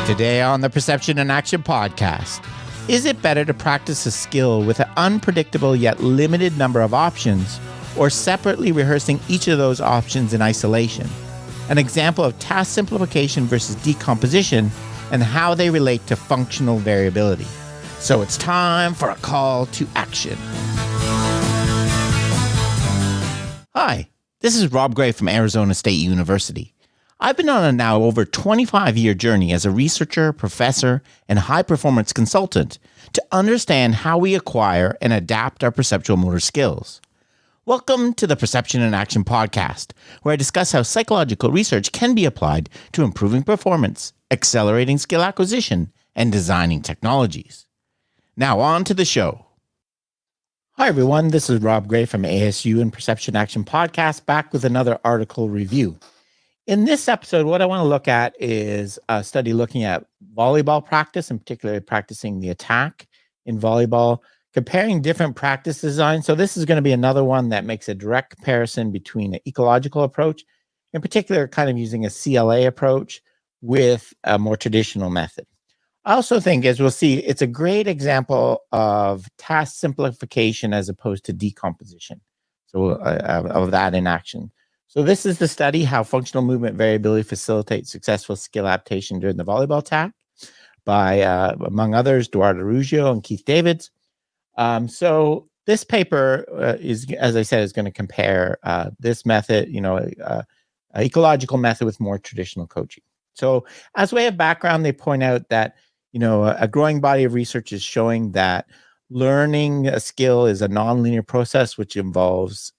Today on the Perception and Action podcast, is it better to practice a skill with an unpredictable yet limited number of options, or separately rehearsing each of those options in isolation? An example of task simplification versus decomposition and how they relate to functional variability. So it's time for a call to action. Hi, this is Rob Gray from Arizona State University. I've been on a now over 25-year journey as a researcher, professor, and high-performance consultant to understand how we acquire and adapt our perceptual motor skills. Welcome to the Perception and Action podcast, where I discuss how psychological research can be applied to improving performance, accelerating skill acquisition, and designing technologies. Now on to the show. Hi, everyone. This is Rob Gray from ASU and Perception Action podcast, back with another article review. In this episode, what I want to look at is a study looking at volleyball practice, and particularly practicing the attack in volleyball, comparing different practice designs. So this is going to be another one that makes a direct comparison between an ecological approach, in particular kind of using a CLA approach, with a more traditional method. I also think, as we'll see, it's a great example of task simplification as opposed to decomposition. So of that in action. So this is the study, How Functional Movement Variability Facilitates Successful Skill Adaptation During the Volleyball Attack, by, among others, Eduardo Ruggiero and Keith Davids. So this paper is, as I said, is going to compare this method, an ecological method with more traditional coaching. So as way of background, they point out that, a growing body of research is showing that learning a skill is a nonlinear process, which involves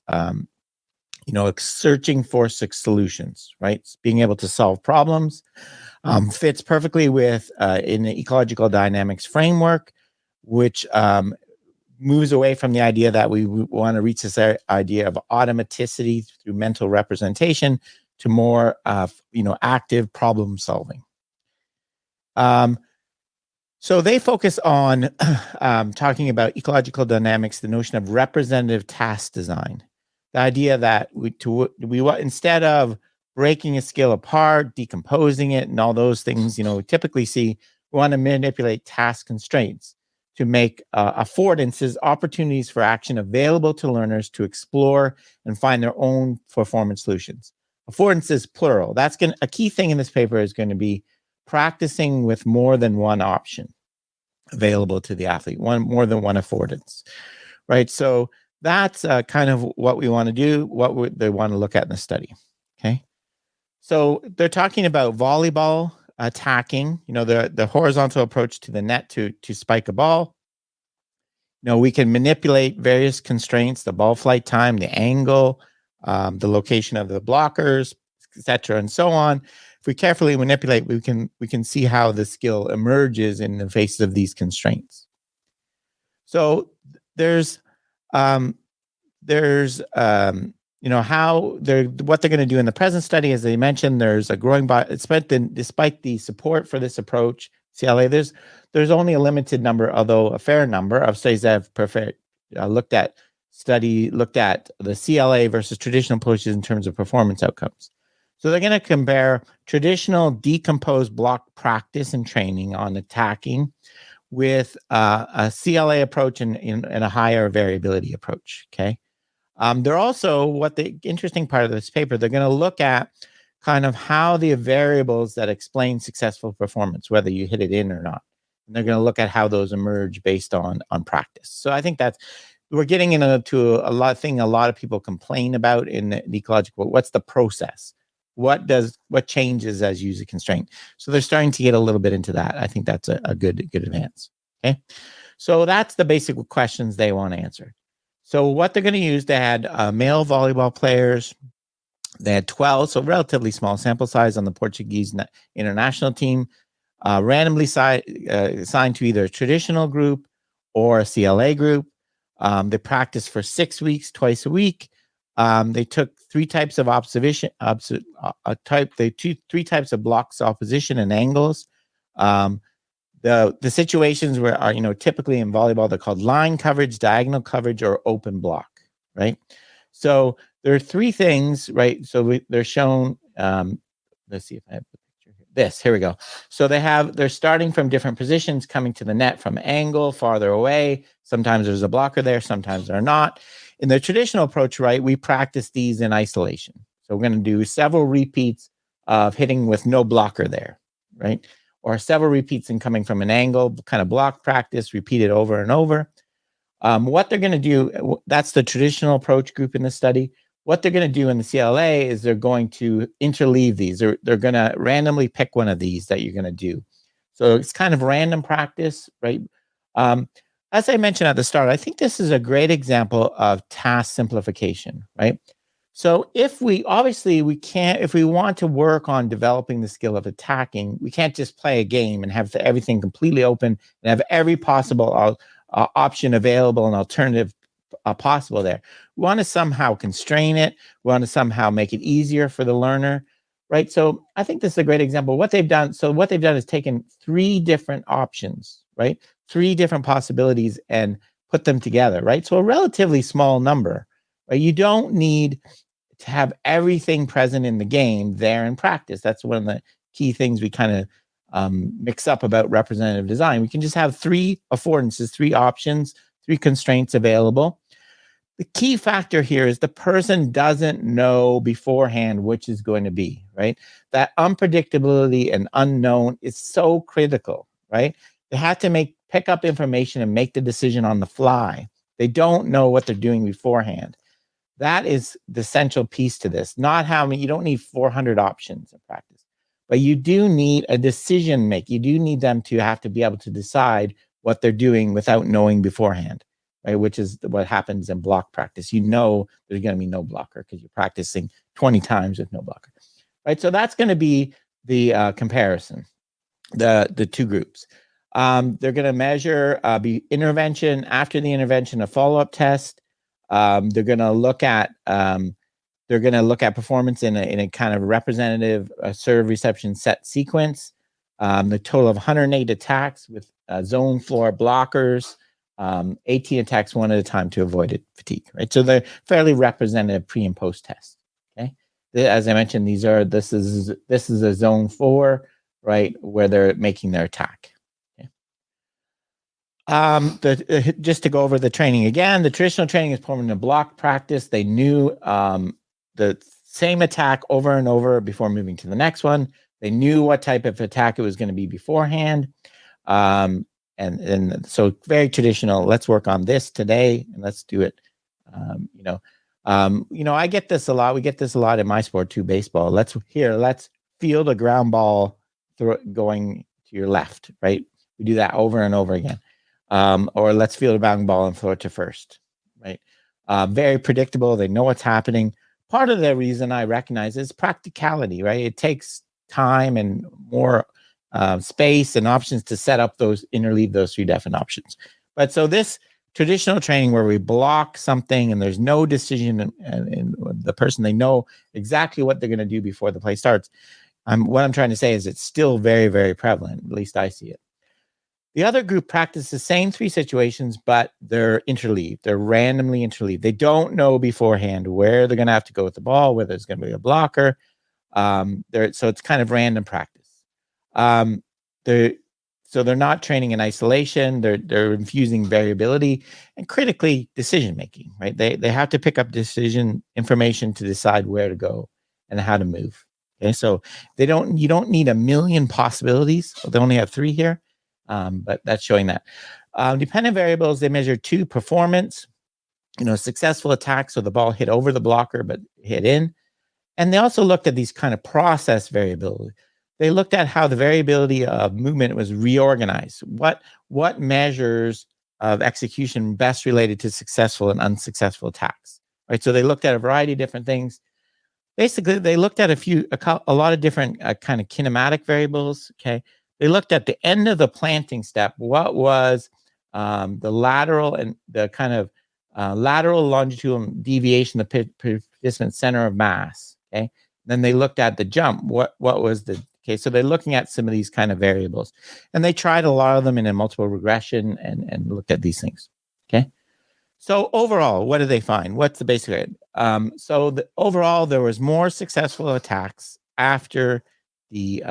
searching for solutions, right? Being able to solve problems fits perfectly with in the ecological dynamics framework, which moves away from the idea that we want to reach this idea of automaticity through mental representation to more, active problem solving. So they focus on talking about ecological dynamics, the notion of representative task design. The idea that we instead of breaking a skill apart, decomposing it, and all those things, we typically see, we want to manipulate task constraints to make affordances, opportunities for action available to learners to explore and find their own performance solutions. Affordances, plural. That's a key thing in this paper is going to be practicing with more than one option available to the athlete, more than one affordance, right? So that's kind of what we want to do, what they want to look at in the study, okay? So they're talking about volleyball attacking, the horizontal approach to the net to spike a ball. We can manipulate various constraints, the ball flight time, the angle, the location of the blockers, etc., and so on. If we carefully manipulate, we can see how the skill emerges in the face of these constraints. So there's how what they're going to do in the present study. As they mentioned, there's a growing despite the support for this approach, CLA, there's only a limited number, although a fair number of studies that have looked at the CLA versus traditional approaches in terms of performance outcomes. So they're going to compare traditional decomposed block practice and training on attacking with a CLA approach and a higher variability approach, okay? They're also, the interesting part of this paper, they're going to look at kind of how the variables that explain successful performance, whether you hit it in or not. And they're going to look at how those emerge based on practice. So I think we're getting into a lot of people complain about in the ecological. What's the process? What changes as you use a constraint? So they're starting to get a little bit into that. I think that's a good advance. Okay, so that's the basic questions they want to answer. So what they're going to use, they had male volleyball players. They had 12, so relatively small sample size on the Portuguese international team, randomly assigned to either a traditional group or a CLA group. They practiced for 6 weeks, twice a week. They took three types of observation, three types of blocks, opposition, and angles. The situations are typically in volleyball, they're called line coverage, diagonal coverage, or open block, right? So there are three things, right? So they're shown. Let's see if I have the picture here. this. Here we go. So they're starting from different positions, coming to the net from angle, farther away. Sometimes there's a blocker there, sometimes they're not. In the traditional approach, right, we practice these in isolation. So we're going to do several repeats of hitting with no blocker there, right? Or several repeats and coming from an angle, kind of block practice, repeat it over and over. What they're going to do, that's the traditional approach group in the study. What they're going to do in the CLA is they're going to interleave these. They're going to randomly pick one of these that you're going to do. So it's kind of random practice, right? As I mentioned at the start, I think this is a great example of task simplification, right? So if we can't, if we want to work on developing the skill of attacking, we can't just play a game and have everything completely open and have every possible option available and alternative possible there. We want to somehow constrain it. We want to somehow make it easier for the learner, right? So I think this is a great example. What they've done is taken 3 different options, right? 3 different possibilities and put them together, right? So a relatively small number, right? You don't need to have everything present in the game there in practice. That's one of the key things we kind of mix up about representative design. We can just have 3 affordances, 3 options, 3 constraints available. The key factor here is the person doesn't know beforehand which is going to be, right? That unpredictability and unknown is so critical, right? They have to pick up information and make the decision on the fly. They don't know what they're doing beforehand. That is the central piece to this. You don't need 400 options in practice, but you do need a decision make. You do need them to have to be able to decide what they're doing without knowing beforehand, right? Which is what happens in block practice. You know there's going to be no blocker because you're practicing 20 times with no blocker, right? So that's going to be the comparison, the 2 groups. They're going to measure intervention, after the intervention, a follow-up test. They're going to look at performance in a kind of representative serve reception set sequence. The total of 108 attacks with zone floor blockers, 18 attacks one at a time to avoid fatigue. Right, so they're fairly representative pre and post tests. Okay, as I mentioned, this is a zone 4, right, where they're making their attack. Just to go over the training again, the traditional training is performed in a block practice. They knew the same attack over and over before moving to the next one. They knew what type of attack it was going to be beforehand. And so very traditional. Let's work on this today and let's do it. I get this a lot. We get this a lot in my sport too, baseball. Let's field a ground ball going to your left, right? We do that over and over again. Or let's field a bouncing ball and throw it to first, right? Very predictable. They know what's happening. Part of the reason I recognize is practicality, right? It takes time and more space and options to set up interleave those 3 different options. But so this traditional training where we block something and there's no decision in the person, they know exactly what they're going to do before the play starts. What I'm trying to say is it's still very, very prevalent. At least I see it. The other group practices the same 3 situations, but they're interleaved. They're randomly interleaved. They don't know beforehand where they're going to have to go with the ball, whether it's going to be a blocker. So it's kind of random practice. They're not training in isolation. They're infusing variability and critically decision making. Right? They have to pick up decision information to decide where to go and how to move. Okay, so you don't need a million possibilities. They only have 3 here. But that's showing that. Dependent variables, they measure 2 performance, successful attacks, so the ball hit over the blocker but hit in. And they also looked at these kind of process variability. They looked at how the variability of movement was reorganized. What measures of execution best related to successful and unsuccessful attacks, right? So they looked at a variety of different things. Basically, they looked at a lot of different kind of kinematic variables, okay? They looked at the end of the planting step. What was the lateral and the kind of lateral longitudinal deviation, the participant center of mass? Okay. Then they looked at the jump. What was so they're looking at some of these kind of variables, and they tried a lot of them in a multiple regression and looked at these things. Okay. So overall, what did they find? What's the basic rate? Overall, there was more successful attacks after the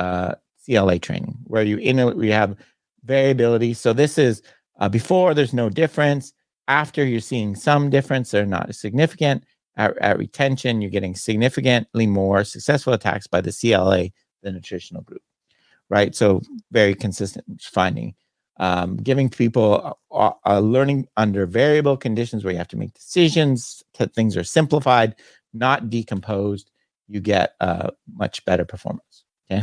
CLA training, where you have variability. So this is before, there's no difference. After, you're seeing some difference, they're not significant. At retention, you're getting significantly more successful attacks by the CLA than the traditional group, right? So very consistent finding. Giving people a learning under variable conditions where you have to make decisions, things are simplified, not decomposed, you get much better performance, okay?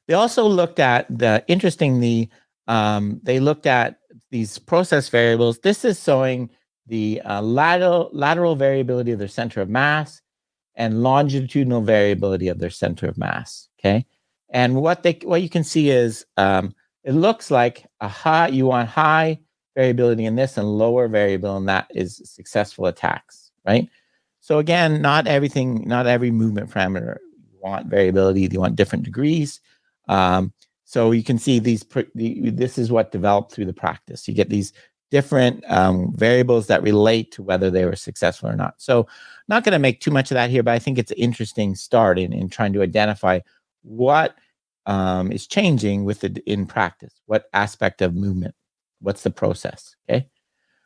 They also looked at interestingly, they looked at these process variables. This is showing the lateral variability of their center of mass and longitudinal variability of their center of mass, okay? And what you can see is it looks like you want high variability in this and lower variability in that is successful attacks, right? So again, not every movement parameter you want variability, you want different degrees. So you can see this is what developed through the practice. You get these different variables that relate to whether they were successful or not. So not going to make too much of that here, but I think it's an interesting start in trying to identify what is changing in practice, what aspect of movement, what's the process, okay?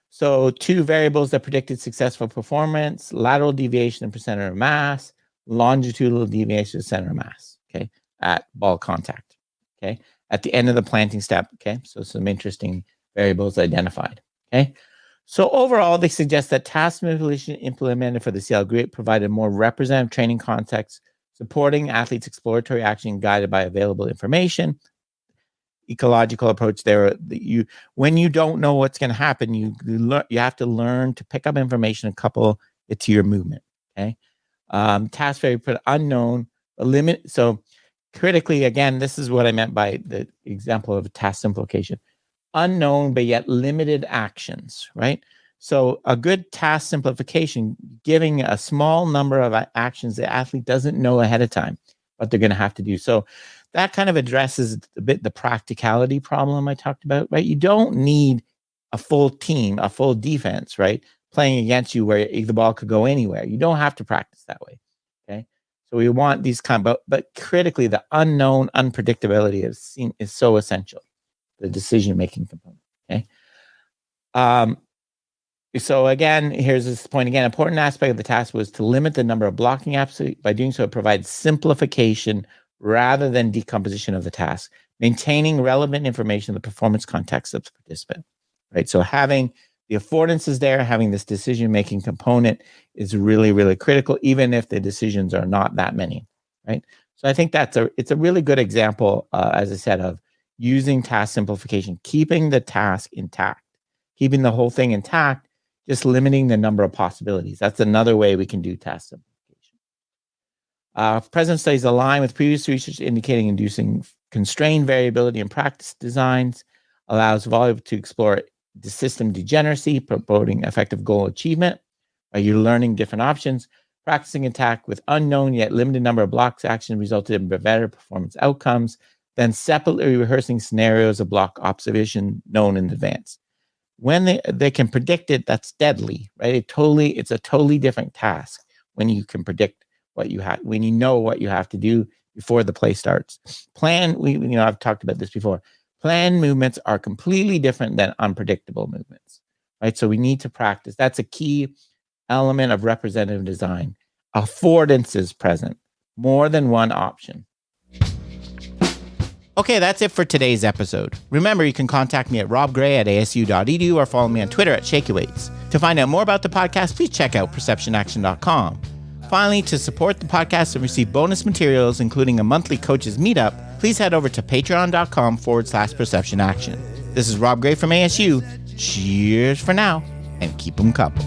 So 2 variables that predicted successful performance: lateral deviation and percent of mass, longitudinal deviation of center of mass, okay, at ball contact, okay, at the end of the planting step, okay? So some interesting variables identified, okay? So overall, they suggest that task manipulation implemented for the CL group provided more representative training context, supporting athletes' exploratory action guided by available information. Ecological approach there. When you don't know what's going to happen, you have to learn to pick up information and couple it to your movement, okay? Task variable unknown, a limit. So critically, again, this is what I meant by the example of a task simplification. Unknown, but yet limited actions, right? So a good task simplification, giving a small number of actions the athlete doesn't know ahead of time what they're going to have to do. So that kind of addresses a bit the practicality problem I talked about, right? You don't need a full team, a full defense, right, playing against you where the ball could go anywhere. You don't have to practice that way, okay? So we want these but critically, the unknown unpredictability is so essential, the decision-making component, okay? So again, here's this point again. Important aspect of the task was to limit the number of blocking apps. By doing so, it provides simplification rather than decomposition of the task, maintaining relevant information in the performance context of the participant, right? So having the affordances there, having this decision-making component is really, really critical, even if the decisions are not that many, right? So I think it's a really good example, as I said, of using task simplification, keeping the task intact, keeping the whole thing intact, just limiting the number of possibilities. That's another way we can do task simplification. Present studies align with previous research indicating inducing constrained variability in practice designs, allows volleyball to explore the system degeneracy, promoting effective goal achievement. You're learning different options. Practicing attack with unknown yet limited number of blocks action resulted in better performance outcomes. Then separately rehearsing scenarios of block observation known in advance. When they can predict it, that's deadly, right? It's a totally different task when you can predict what you have, when you know what you have to do before the play starts. I've talked about this before. Planned movements are completely different than unpredictable movements, right? So we need to practice. That's a key element of representative design. Affordances present, more than one option. Okay, that's it for today's episode. Remember, you can contact me at robgray@asu.edu or follow me on Twitter at ShakyWeights. To find out more about the podcast, please check out perceptionaction.com. Finally, to support the podcast and receive bonus materials, including a monthly coaches meetup, please head over to patreon.com/perceptionaction. This is Rob Gray from ASU. Cheers for now, and keep them coupled.